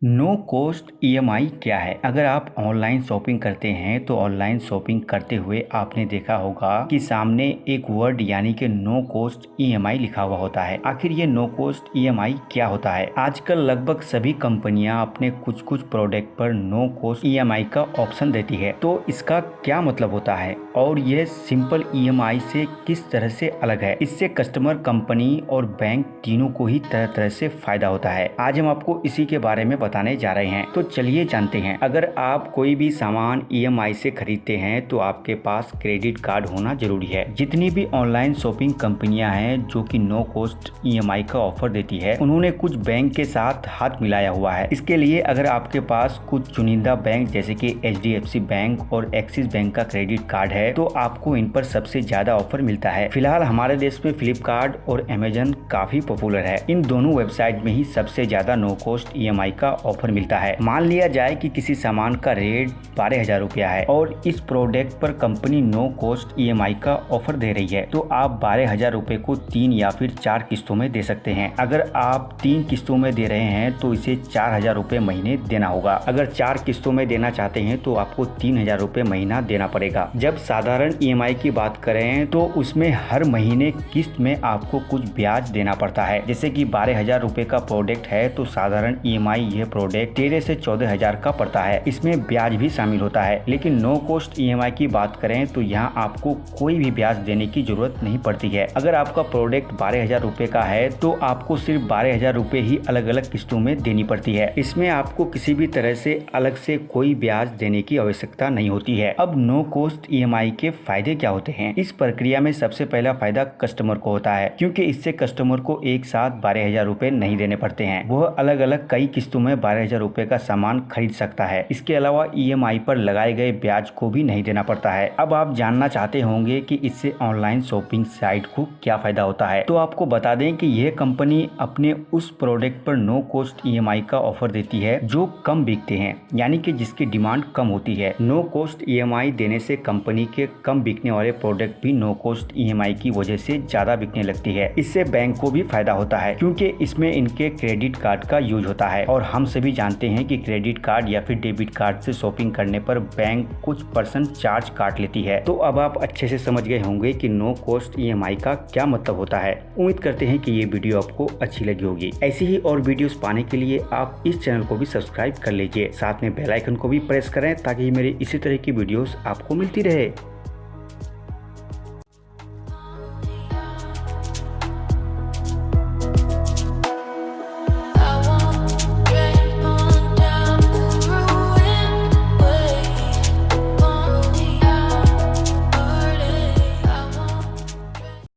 No cost EMI क्या है? अगर आप ऑनलाइन शॉपिंग करते हैं तो ऑनलाइन शॉपिंग करते हुए आपने देखा होगा कि सामने एक वर्ड यानी कि नो कॉस्ट ईएमआई लिखा हुआ होता है। आखिर ये नो कॉस्ट ईएमआई क्या होता है? आजकल लगभग सभी कंपनियां अपने कुछ कुछ प्रोडक्ट पर नो कॉस्ट ईएमआई का ऑप्शन देती है। तो इसका क्या मतलब होता है और यह सिंपल ईएमआई से किस तरह से अलग है? इससे कस्टमर, कंपनी और बैंक तीनों को ही तरह तरह से फायदा होता है। आज हम आपको इसी के बारे में बताने जा रहे हैं, तो चलिए जानते हैं। अगर आप कोई भी सामान ईएमआई से खरीदते हैं तो आपके पास क्रेडिट कार्ड होना जरूरी है। जितनी भी ऑनलाइन शॉपिंग कंपनियां हैं जो कि नो कॉस्ट ईएमआई का ऑफर देती है, उन्होंने कुछ बैंक के साथ हाथ मिलाया हुआ है। इसके लिए अगर आपके पास कुछ चुनिंदा बैंक जैसे कि एचडीएफसी बैंक और एक्सिस बैंक का क्रेडिट कार्ड है तो आपको इन पर सबसे ज्यादा ऑफर मिलता है। फिलहाल हमारे देश में फ्लिपकार्ट और अमेजन काफी पॉपुलर है। इन दोनों वेबसाइट में ही सबसे ज्यादा नो कॉस्ट ईएमआई का ऑफर मिलता है। मान लिया जाए कि किसी सामान का रेट 12,000 रुपया है और इस प्रोडक्ट पर कंपनी नो कॉस्ट ईएमआई का ऑफर दे रही है, तो आप 12,000 रुपए को 3 या फिर 4 किस्तों में दे सकते हैं। अगर आप 3 किस्तों में दे रहे हैं तो इसे 4,000 रुपए महीने देना होगा। अगर 4 किस्तों में देना चाहते हैं तो आपको 3,000 रुपए महीना देना पड़ेगा। जब साधारण ईएमआई की बात करें तो उसमें हर महीने किस्त में आपको कुछ ब्याज देना पड़ता है। जैसे कि 12,000 रुपए का प्रोडक्ट है तो साधारण ईएमआई यह प्रोडक्ट 13 से 14,000 का पड़ता है। इसमें ब्याज भी शामिल होता है। लेकिन नो कॉस्ट ईएमआई की बात करें तो यहाँ आपको कोई भी ब्याज देने की जरूरत नहीं पड़ती है। अगर आपका प्रोडक्ट 12,000 रुपए का है तो आपको सिर्फ 12,000 रुपए ही अलग अलग किस्तों में देनी पड़ती है। इसमें आपको किसी भी तरह से अलग से कोई ब्याज देने की आवश्यकता नहीं होती है। अब नो कॉस्ट ईएमआई के फायदे क्या होते हैं? इस प्रक्रिया में सबसे पहला फायदा कस्टमर को होता है, क्योंकि इससे कस्टमर को एक साथ 12,000 रुपए नहीं देने पड़ते हैं। वह अलग अलग कई किस्तों में 12,000 रुपए का सामान खरीद सकता है। इसके अलावा ईएमआई पर लगाए गए ब्याज को भी नहीं देना पड़ता है। अब आप जानना चाहते होंगे कि इससे ऑनलाइन शॉपिंग साइट को क्या फायदा होता है, तो आपको बता दें कि यह कंपनी अपने उस प्रोडक्ट पर नो कॉस्ट ईएमआई का ऑफर देती है जो कम बिकते हैं, यानी कि जिसकी डिमांड कम होती है। नो कॉस्ट ईएमआई देने से कंपनी के कम बिकने वाले प्रोडक्ट भी नो कॉस्ट ईएमआई की वजह से ज्यादा बिकने लगती है। इससे बैंक को भी फायदा होता है, क्योंकि इसमें इनके क्रेडिट कार्ड का यूज होता है और हम सभी जानते हैं कि क्रेडिट कार्ड या फिर डेबिट कार्ड से शॉपिंग करने पर बैंक कुछ % चार्ज काट लेती है। तो अब आप अच्छे से समझ गए होंगे कि नो कॉस्ट ईएमआई का क्या मतलब होता है। उम्मीद करते हैं कि ये वीडियो आपको अच्छी लगी होगी। ऐसी ही और वीडियोस पाने के लिए आप इस चैनल को भी सब्सक्राइब कर लीजिए, साथ में बेल आइकन को भी प्रेस करें ताकि मेरी इसी तरह की वीडियोस आपको मिलती रहे।